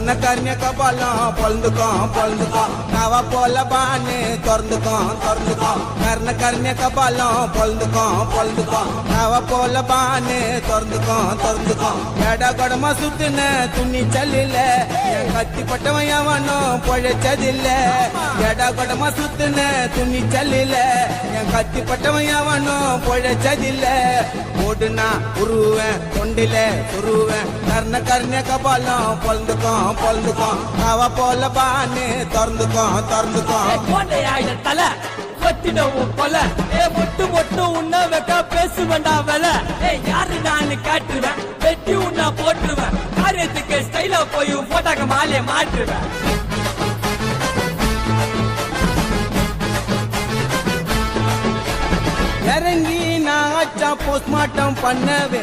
கர்ண கபாலம் பொழுந்துக்கும் நவ போல பானு திறந்துக்கும் கர்ண கபாலம் பொழுந்துக்கும் நவ போல பானு திறந்துக்கும் எட கொடமா சுத்துன துணி சல்லில என் கத்தி பட்டவன் எவனும் பொழைச்சதில்ல எட கொடமா சுத்துன துணி சல்லில என் கத்தி பட்டவன் எவனும் பொழைச்சதில்ல ஓடுனா உருவேன் கொண்டில சுருவேன் கர்ண கபாலம் பொழுந்துக்கும் அவ போல பானு திறந்துக்கும் தலை கொத்திடவும் கொல மொட்டு உன்ன வைக்க பேசுவேண்டா வேல யாரு நான் காட்டுவேன் வெட்டி உன்ன போட்டுருவேன் காரியத்துக்கு ஸ்டைலா போய் போட்டாக்க மாலைய மாட்டுவேன் இறங்கி நான் போஸ்ட்மார்ட்டம் பண்ணவே